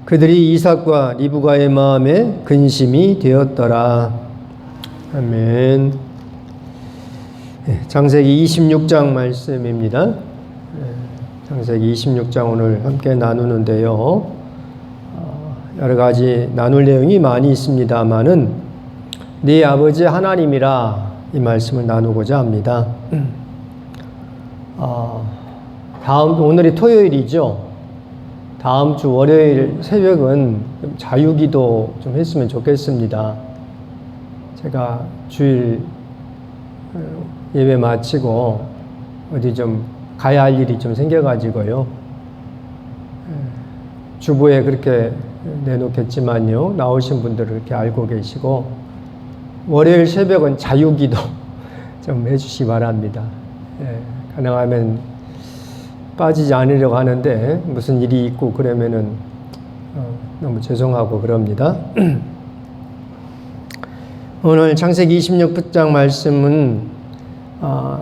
그들이 이삭과 리브가의 마음에 근심이 되었더라. 아멘. 창세기 26장 말씀입니다. 창세기 26장 오늘 함께 나누는데요. 여러 가지 나눌 내용이 많이 있습니다만은 네 아버지 하나님이라 이 말씀을 나누고자 합니다. 오늘이 토요일이죠. 다음 주 월요일 새벽은 자유기도 좀 했으면 좋겠습니다. 제가 주일 예배 마치고 어디 좀 가야 할 일이 좀 생겨가지고요. 주보에 그렇게 내놓겠지만요. 나오신 분들은 그렇게 알고 계시고 월요일 새벽은 자유기도 좀 해주시기 바랍니다. 가능하면 빠지지 않으려고 하는데 무슨 일이 있고 그러면은 너무 죄송하고 그럽니다. 오늘 창세기 26장 말씀은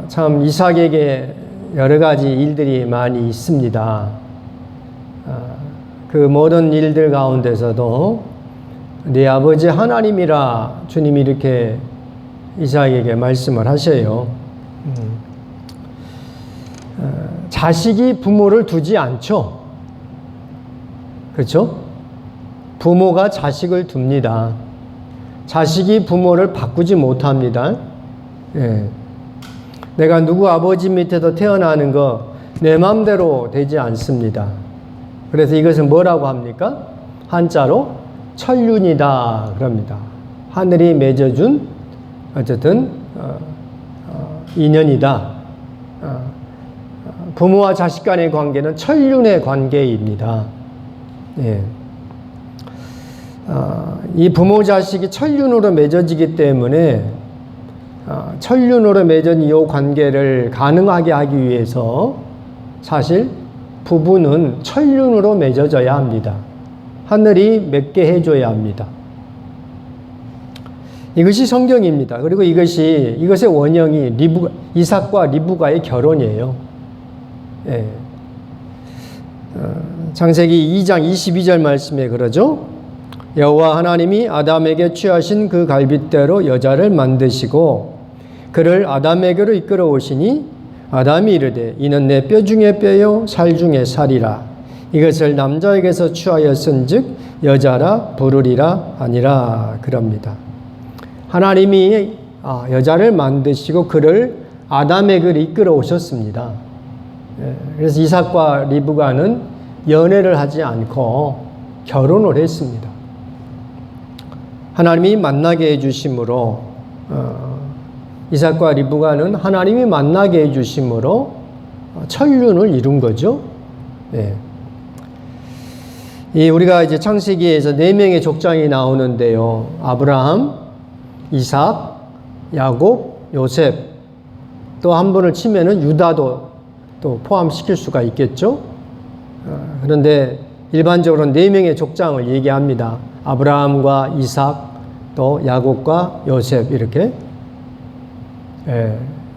참 이삭에게 여러 가지 일들이 많이 있습니다. 그 모든 일들 가운데서도 네 아버지 하나님이라 주님이 이렇게 이삭에게 말씀을 하셔요. 자식이 부모를 두지 않죠. 그렇죠? 부모가 자식을 둡니다. 자식이 부모를 바꾸지 못합니다. 내가 누구 아버지 밑에서 태어나는 거 내 마음대로 되지 않습니다. 그래서 이것은 뭐라고 합니까? 한자로 천륜이다 그럽니다. 하늘이 맺어준 어쨌든 인연이다. 부모와 자식 간의 관계는 천륜의 관계입니다. 이 부모 자식이 천륜으로 맺어지기 때문에 천륜으로 맺은 이 관계를 가능하게 하기 위해서 사실 부부는 천륜으로 맺어져야 합니다. 하늘이 맺게 해줘야 합니다. 이것이 성경입니다. 그리고 이것의 원형이 이삭과 리브가의 결혼이에요. 창세기 2장 22절 말씀에 그러죠. 여호와 하나님이 아담에게 취하신 그 갈빗대로 여자를 만드시고 그를 아담에게로 이끌어 오시니 아담이 이르되 이는 내 뼈 중에 뼈요 살 중에 살이라. 이것을 남자에게서 취하였은즉 여자라 부르리라 아니라 그럽니다. 하나님이 여자를 만드시고 그를 아담에게로 이끌어 오셨습니다. 그래서 이삭과 리브가는 연애를 하지 않고 결혼을 했습니다. 하나님이 만나게 해주심으로 이삭과 리브가는 하나님이 만나게 해주심으로 천륜을 이룬 거죠. 우리가 이제 창세기에서 4명의 족장이 나오는데요. 아브라함, 이삭, 야곱, 요셉, 또 한 분을 치면은 유다도 또 포함시킬 수가 있겠죠. 그런데 일반적으로 4명의 족장을 얘기합니다. 아브라함과 이삭, 또 야곱과 요셉 이렇게.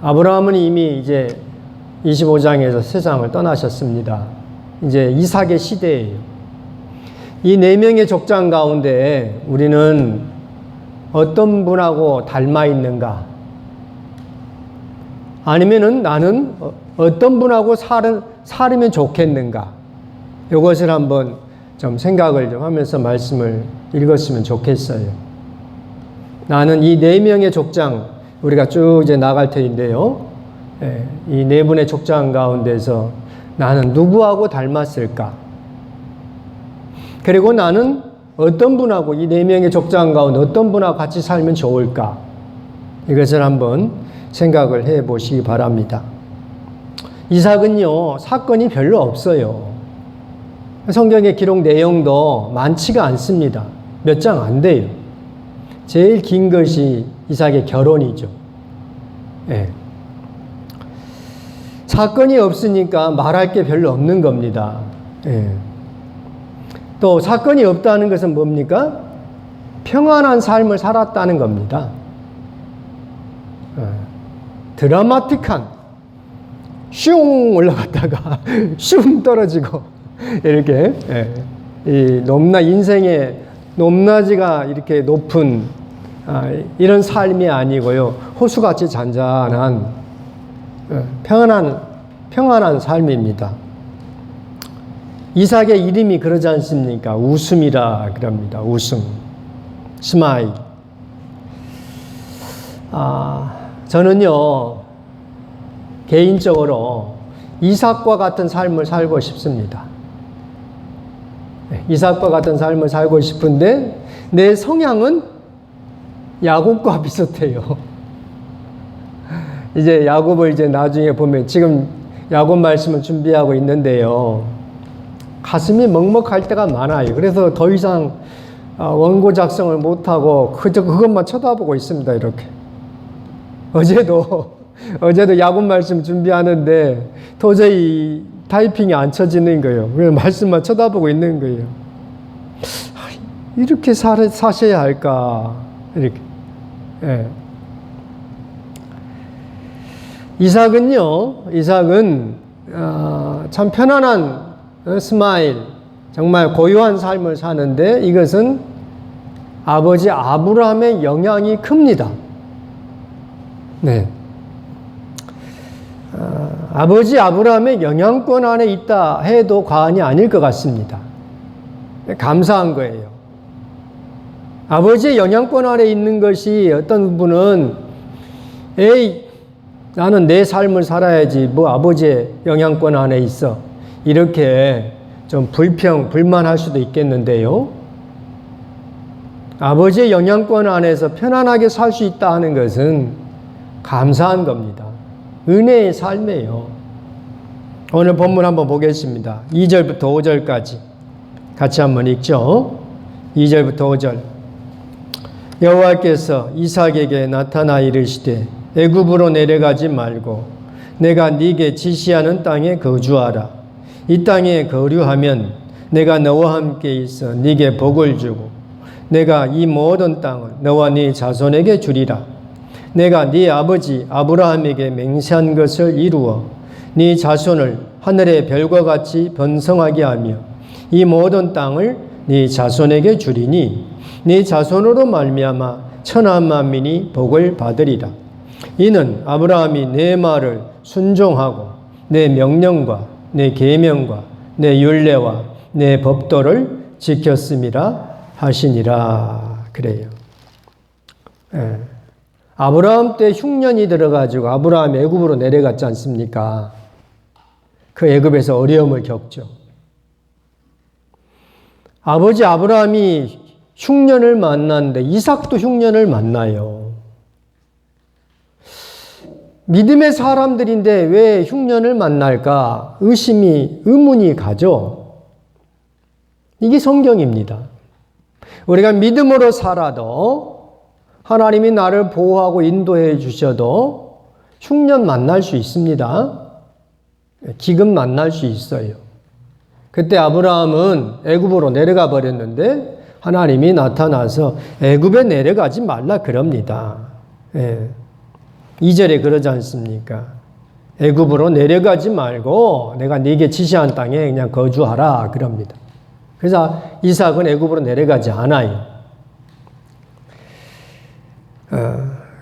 아브라함은 이미 이제 25장에서 세상을 떠나셨습니다. 이제 이삭의 시대예요. 이 4명의 족장 가운데 우리는 어떤 분하고 닮아 있는가? 아니면은 나는 어떤 분하고 살으면 좋겠는가? 이것을 한번 좀 생각을 좀 하면서 말씀을 읽었으면 좋겠어요. 나는 이 4명의 족장, 우리가 쭉 이제 나갈 터인데요. 이 4분의 족장 가운데서 나는 누구하고 닮았을까? 그리고 나는 어떤 분하고 이 4명의 족장 가운데 어떤 분하고 같이 살면 좋을까? 이것을 한번 생각을 해 보시기 바랍니다. 이삭은요, 사건이 별로 없어요. 성경의 기록 내용도 많지가 않습니다. 몇 장 안 돼요. 제일 긴 것이 이삭의 결혼이죠. 사건이 없으니까 말할 게 별로 없는 겁니다. 또 사건이 없다는 것은 뭡니까? 평안한 삶을 살았다는 겁니다. 드라마틱한 슝 올라갔다가 슝 떨어지고 이렇게 이 인생의 높낮이가 이렇게 높은 이런 삶이 아니고요. 호수같이 잔잔한 평안한 삶입니다. 이삭의 이름이 그러지 않습니까? 웃음이라 그럽니다. 웃음. 스마일. 저는요, 개인적으로 이삭과 같은 삶을 살고 싶습니다. 이삭과 같은 삶을 살고 싶은데, 내 성향은 야곱과 비슷해요. 이제 야곱을 나중에 보면, 지금 야곱 말씀을 준비하고 있는데요. 가슴이 먹먹할 때가 많아요. 그래서 더 이상 원고 작성을 못하고 그저 그것만 쳐다보고 있습니다. 이렇게. 어제도 야곱 말씀 준비하는데 도저히 타이핑이 안 쳐지는 거예요. 그래서 말씀만 쳐다보고 있는 거예요. 이렇게 사셔야 할까? 이렇게. 예. 이삭은 참 편안한 스마일, 정말 고요한 삶을 사는데 이것은 아버지 아브라함의 영향이 큽니다. 네. 아버지 아브라함의 영향권 안에 있다 해도 과언이 아닐 것 같습니다. 감사한 거예요. 아버지의 영향권 안에 있는 것이 어떤 분은 나는 내 삶을 살아야지 뭐 아버지의 영향권 안에 있어. 이렇게 좀 불만할 수도 있겠는데요. 아버지의 영향권 안에서 편안하게 살 수 있다 하는 것은 감사한 겁니다. 은혜의 삶이에요. 오늘 본문 한번 보겠습니다. 2절부터 5절까지 같이 한번 읽죠. 2절부터 5절. 여호와께서 이삭에게 나타나 이르시되 애굽으로 내려가지 말고 내가 네게 지시하는 땅에 거주하라. 이 땅에 거류하면 내가 너와 함께 있어 네게 복을 주고 내가 이 모든 땅을 너와 네 자손에게 주리라. 내가 네 아버지 아브라함에게 맹세한 것을 이루어 네 자손을 하늘의 별과 같이 번성하게 하며 이 모든 땅을 네 자손에게 주리니 네 자손으로 말미암아 천하 만민이 복을 받으리라. 이는 아브라함이 내 말을 순종하고 내 명령과 내 계명과 내 율례와 내 법도를 지켰음이라 하시니라. 그래요. 예. 아브라함 때 흉년이 들어가지고 아브라함이 애굽으로 내려갔지 않습니까? 그 애굽에서 어려움을 겪죠. 아버지 아브라함이 흉년을 만났는데 이삭도 흉년을 만나요. 믿음의 사람들인데 왜 흉년을 만날까? 의문이 가죠. 이게 성경입니다. 우리가 믿음으로 살아도 하나님이 나를 보호하고 인도해 주셔도 흉년 만날 수 있습니다. 기근 만날 수 있어요. 그때 아브라함은 애굽으로 내려가 버렸는데 하나님이 나타나서 애굽에 내려가지 말라 그럽니다. 예. 2절에 그러지 않습니까? 애굽으로 내려가지 말고 내가 네게 지시한 땅에 그냥 거주하라 그럽니다. 그래서 이삭은 애굽으로 내려가지 않아요.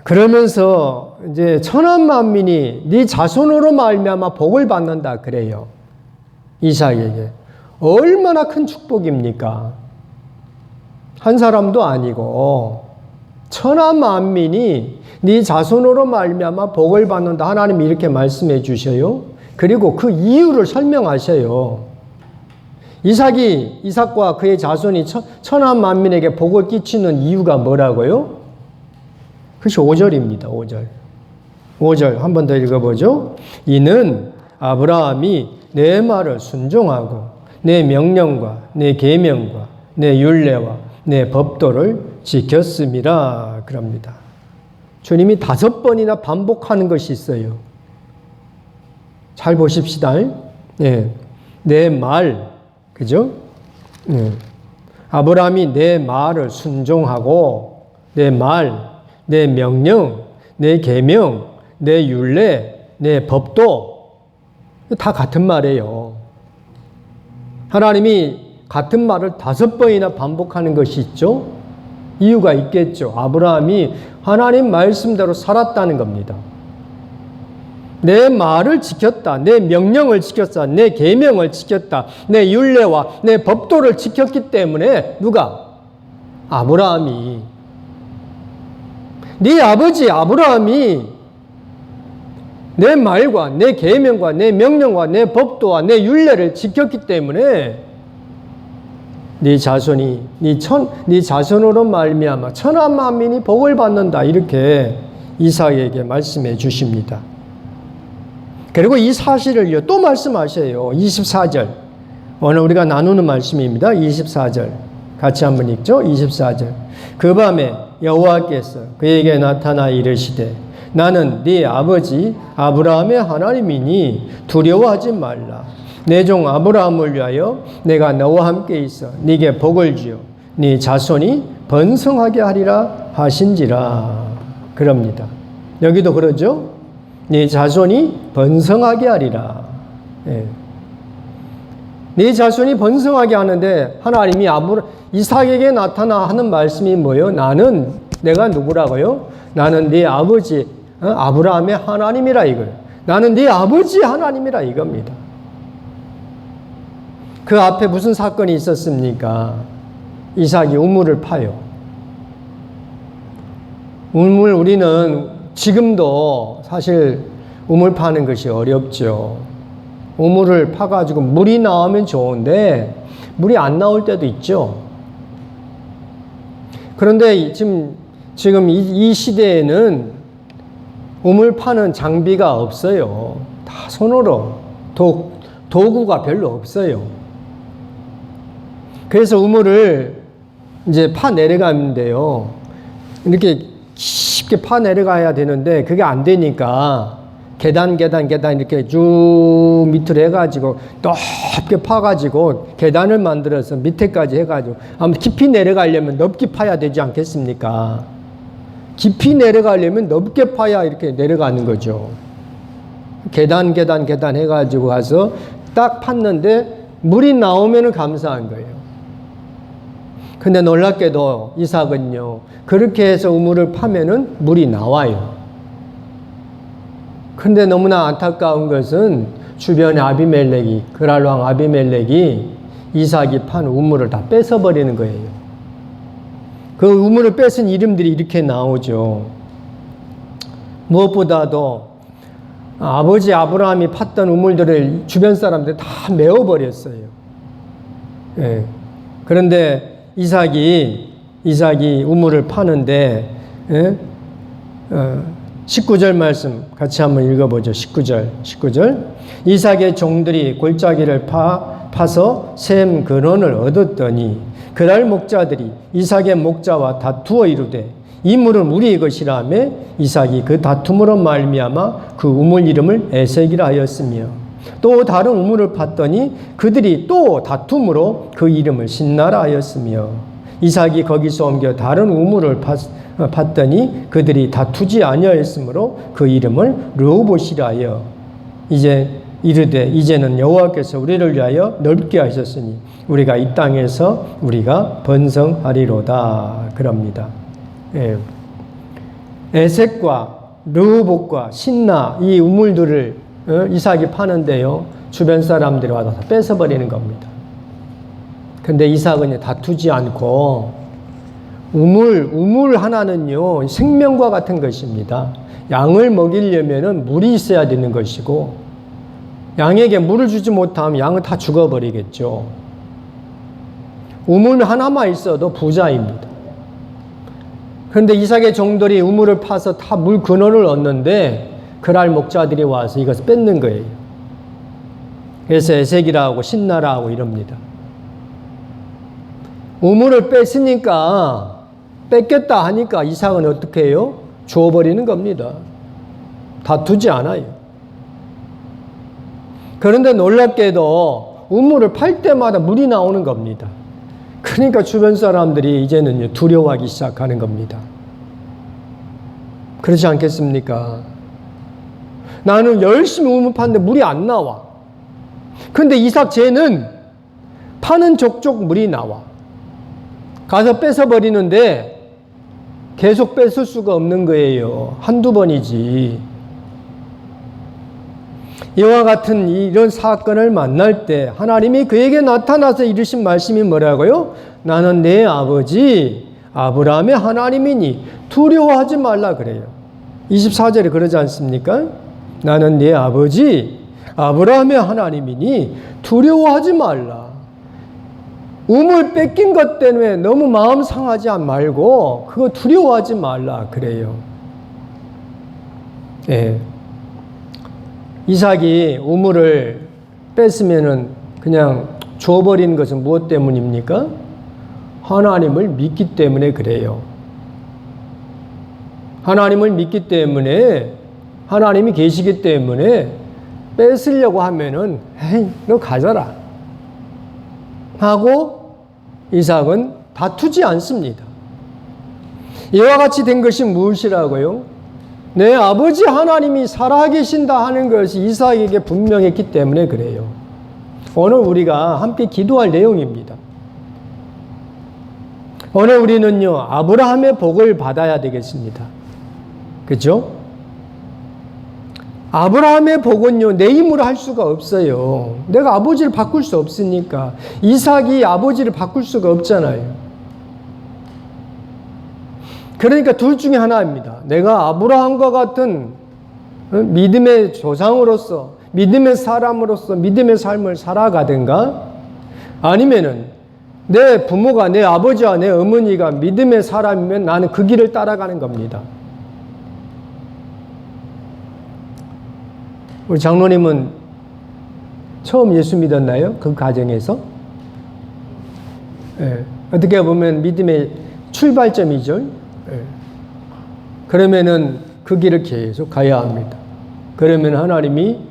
그러면서 이제 천한 만민이 네 자손으로 말미암아 복을 받는다 그래요. 이삭에게. 얼마나 큰 축복입니까? 한 사람도 아니고 천한 만민이 네 자손으로 말미암아 복을 받는다. 하나님이 이렇게 말씀해 주셔요. 그리고 그 이유를 설명하셔요. 이삭과 그의 자손이 천한 만민에게 복을 끼치는 이유가 뭐라고요? 그것이 5절입니다. 5절 한 번 더 읽어보죠. 이는 아브라함이 내 말을 순종하고 내 명령과 내 계명과 내 율례와 내 법도를 지켰음이라 그럽니다. 주님이 5번이나 반복하는 것이 있어요. 잘 보십시다. 네. 내 말, 그죠? 네. 아브라함이 내 말을 순종하고 내 말, 내 명령, 내 계명, 내 율례, 내 법도 다 같은 말이에요. 하나님이 같은 말을 5번이나 반복하는 것이 있죠? 이유가 있겠죠. 아브라함이 하나님 말씀대로 살았다는 겁니다. 내 말을 지켰다. 내 명령을 지켰다. 내 계명을 지켰다. 내 율례와 내 법도를 지켰기 때문에 누가? 아브라함이. 네 아버지 아브라함이 내 말과 내 계명과 내 명령과 내 법도와 내 율례를 지켰기 때문에 네 자손이 네 자손으로 말미암아 천하 만민이 복을 받는다. 이렇게 이삭에게 말씀해 주십니다. 그리고 이 사실을요 또 말씀하셔요. 24절. 오늘 우리가 나누는 말씀입니다. 24절. 같이 한번 읽죠. 24절. 그 밤에 여호와께서 그에게 나타나 이르시되 나는 네 아버지 아브라함의 하나님이니 두려워하지 말라. 내 종 아브라함을 위하여 내가 너와 함께 있어 네게 복을 주어 네 자손이 번성하게 하리라 하신지라. 그럽니다. 여기도 그러죠. 네 자손이 번성하게 하리라. 예. 네 자손이 번성하게 하는데 하나님이 이삭에게 나타나 하는 말씀이 뭐예요? 나는 내가 누구라고요? 나는 네 아버지 아브라함의 하나님이라 이거예요. 나는 네 아버지 하나님이라 이겁니다. 그 앞에 무슨 사건이 있었습니까? 이삭이 우물을 파요. 우리는 지금도 사실 우물 파는 것이 어렵죠. 우물을 파가지고 물이 나오면 좋은데 물이 안 나올 때도 있죠. 그런데 지금 이 시대에는 우물 파는 장비가 없어요. 다 손으로 도구가 별로 없어요. 그래서 우물을 이제 파 내려가는데요. 이렇게 쉽게 파 내려가야 되는데 그게 안 되니까 계단 이렇게 쭉 밑으로 해가지고 높게 파가지고 계단을 만들어서 밑에까지 해가지고 아무튼 깊이 내려가려면 넓게 파야 되지 않겠습니까? 깊이 내려가려면 넓게 파야 이렇게 내려가는 거죠. 계단 해가지고 가서 딱 팠는데 물이 나오면 감사한 거예요. 근데 놀랍게도 이삭은요, 그렇게 해서 우물을 파면은 물이 나와요. 근데 너무나 안타까운 것은 주변에 그랄 왕 아비멜렉이 이삭이 판 우물을 다 뺏어버리는 거예요. 그 우물을 뺏은 이름들이 이렇게 나오죠. 무엇보다도 아버지 아브라함이 팠던 우물들을 주변 사람들이 다 메워버렸어요. 예. 그런데 이삭이 우물을 파는데, 예? 19절 말씀 같이 한번 읽어보죠. 19절. 이삭의 종들이 골짜기를 파서 샘 근원을 얻었더니 그날 목자들이 이삭의 목자와 다투어 이르되 이 물은 우리의 것이라며 이삭이 그 다툼으로 말미암아 그 우물 이름을 에색이라 하였으며 또 다른 우물을 팠더니 그들이 또 다툼으로 그 이름을 신나라 하였으며 이삭이 거기서 옮겨 다른 우물을 팠더니 그들이 다투지 아니하였으므로 그 이름을 르호봇이라 하여 이제 이르되 이제는 여호와께서 우리를 위하여 넓게 하셨으니 우리가 이 땅에서 우리가 번성하리로다. 그럽니다. 예. 에색과 르호봇과 신나 이 우물들을 이삭이 파는데요, 주변 사람들이 와서 다 뺏어버리는 겁니다. 근데 이삭은 다투지 않고 우물 하나는요 생명과 같은 것입니다. 양을 먹이려면은 물이 있어야 되는 것이고 양에게 물을 주지 못하면 양은 다 죽어버리겠죠. 우물 하나만 있어도 부자입니다. 그런데 이삭의 종들이 우물을 파서 다 물 근원을 얻는데 그날 목자들이 와서 이것을 뺏는 거예요. 그래서 에색이라고 신나라고 이럽니다. 우물을 뺏겼다 하니까 이삭은 어떻게 해요? 주워버리는 겁니다. 다투지 않아요. 그런데 놀랍게도 우물을 팔 때마다 물이 나오는 겁니다. 그러니까 주변 사람들이 이제는 두려워하기 시작하는 겁니다. 그렇지 않겠습니까? 나는 열심히 우물 파는데 물이 안 나와. 근데 이삭 쟤는 파는 족족 물이 나와. 가서 뺏어버리는데 계속 뺏을 수가 없는 거예요. 한두 번이지. 이와 같은 이런 사건을 만날 때 하나님이 그에게 나타나서 이르신 말씀이 뭐라고요? 나는 내 아버지 아브라함의 하나님이니 두려워하지 말라 그래요. 24절에 그러지 않습니까? 나는 내 아버지 아브라함의 하나님이니 두려워하지 말라. 우물 뺏긴 것 때문에 너무 마음 상하지 말고 그거 두려워하지 말라 그래요. 예. 이삭이 우물을 뺐으면은 그냥 줘버린 것은 무엇 때문입니까? 하나님을 믿기 때문에 그래요. 하나님을 믿기 때문에, 하나님이 계시기 때문에 뺏으려고 하면은 에이, 너 가져라 하고 이삭은 다투지 않습니다. 이와 같이 된 것이 무엇이라고요? 내 아버지 하나님이 살아계신다 하는 것이 이삭에게 분명했기 때문에 그래요. 오늘 우리가 함께 기도할 내용입니다. 오늘 우리는요, 아브라함의 복을 받아야 되겠습니다. 그렇죠? 아브라함의 복은요, 내 힘으로 할 수가 없어요. 내가 아버지를 바꿀 수 없으니까. 이삭이 아버지를 바꿀 수가 없잖아요. 그러니까 둘 중에 하나입니다. 내가 아브라함과 같은 믿음의 조상으로서, 믿음의 사람으로서 믿음의 삶을 살아가든가, 아니면은 내 부모가, 내 아버지와 내 어머니가 믿음의 사람이면 나는 그 길을 따라가는 겁니다. 우리 장로님은 처음 예수 믿었나요? 그 가정에서? 예. 어떻게 보면 믿음의 출발점이죠. 예. 그러면은 그 길을 계속 가야 합니다. 그러면 하나님이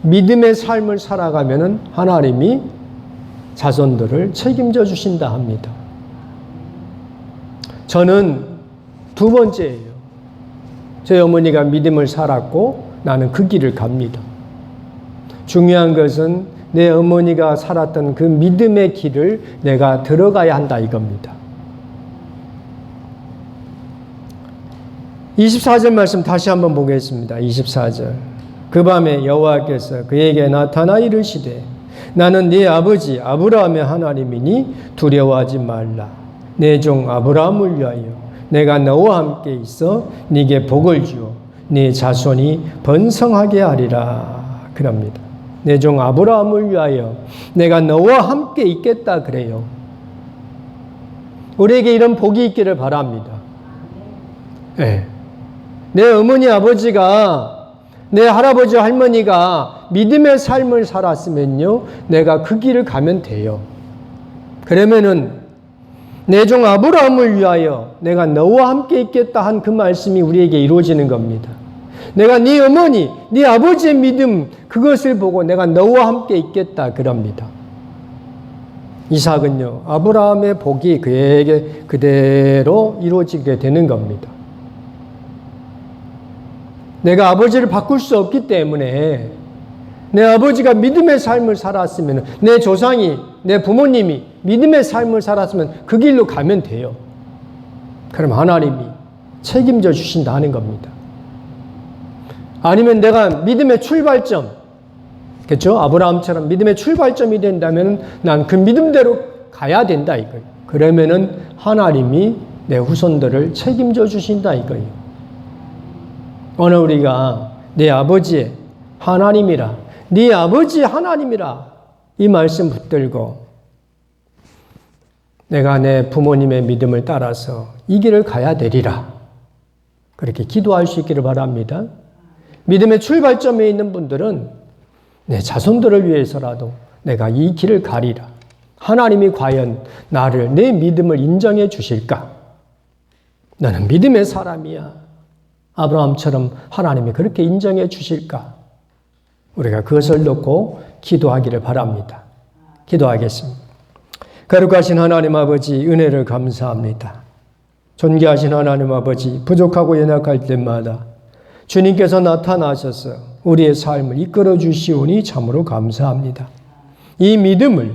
믿음의 삶을 살아가면은 하나님이 자손들을 책임져 주신다 합니다. 저는 두 번째예요. 제 어머니가 믿음을 살았고 나는 그 길을 갑니다. 중요한 것은 내 어머니가 살았던 그 믿음의 길을 내가 들어가야 한다 이겁니다. 24절 말씀 다시 한번 보겠습니다. 24절. 그 밤에 여호와께서 그에게 나타나 이르시되 나는 네 아버지 아브라함의 하나님이니 두려워하지 말라. 내 종 아브라함을 위하여 내가 너와 함께 있어 네게 복을 주어 네 자손이 번성하게 하리라. 그럽니다. 내 종 아브라함을 위하여 내가 너와 함께 있겠다 그래요. 우리에게 이런 복이 있기를 바랍니다. 네. 내 어머니 아버지가, 내 할아버지 할머니가 믿음의 삶을 살았으면요, 내가 그 길을 가면 돼요. 그러면은 내 종 아브라함을 위하여 내가 너와 함께 있겠다 한 그 말씀이 우리에게 이루어지는 겁니다. 내가 네 어머니, 네 아버지의 믿음 그것을 보고 내가 너와 함께 있겠다 그럽니다. 이삭은요, 아브라함의 복이 그에게 그대로 이루어지게 되는 겁니다. 내가 아버지를 바꿀 수 없기 때문에 내 아버지가 믿음의 삶을 살았으면, 내 조상이, 내 부모님이 믿음의 삶을 살았으면 그 길로 가면 돼요. 그럼 하나님이 책임져 주신다는 겁니다. 아니면 내가 믿음의 출발점, 그렇죠? 아브라함처럼 믿음의 출발점이 된다면 난 그 믿음대로 가야 된다 이거예요. 그러면은 하나님이 내 후손들을 책임져 주신다 이거예요. 오늘 우리가 내 아버지의 하나님이라, 네 아버지 하나님이라 이 말씀 붙들고 내가 내 부모님의 믿음을 따라서 이 길을 가야 되리라. 그렇게 기도할 수 있기를 바랍니다. 믿음의 출발점에 있는 분들은 내 자손들을 위해서라도 내가 이 길을 가리라. 하나님이 과연 나를, 내 믿음을 인정해 주실까? 나는 믿음의 사람이야. 아브라함처럼 하나님이 그렇게 인정해 주실까? 우리가 그것을 놓고 기도하기를 바랍니다. 기도하겠습니다. 거룩하신 하나님 아버지, 은혜를 감사합니다. 존귀하신 하나님 아버지, 부족하고 연약할 때마다 주님께서 나타나셔서 우리의 삶을 이끌어 주시오니 참으로 감사합니다. 이 믿음을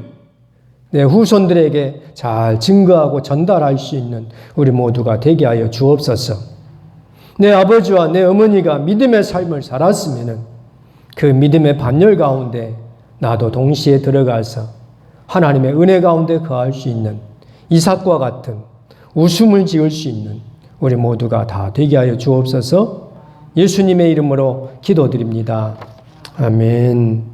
내 후손들에게 잘 증거하고 전달할 수 있는 우리 모두가 되게 하여 주옵소서. 내 아버지와 내 어머니가 믿음의 삶을 살았으면 그 믿음의 반열 가운데 나도 동시에 들어가서 하나님의 은혜 가운데 거할 수 있는 이삭과 같은 웃음을 지을 수 있는 우리 모두가 다 되게 하여 주옵소서. 예수님의 이름으로 기도드립니다. 아멘.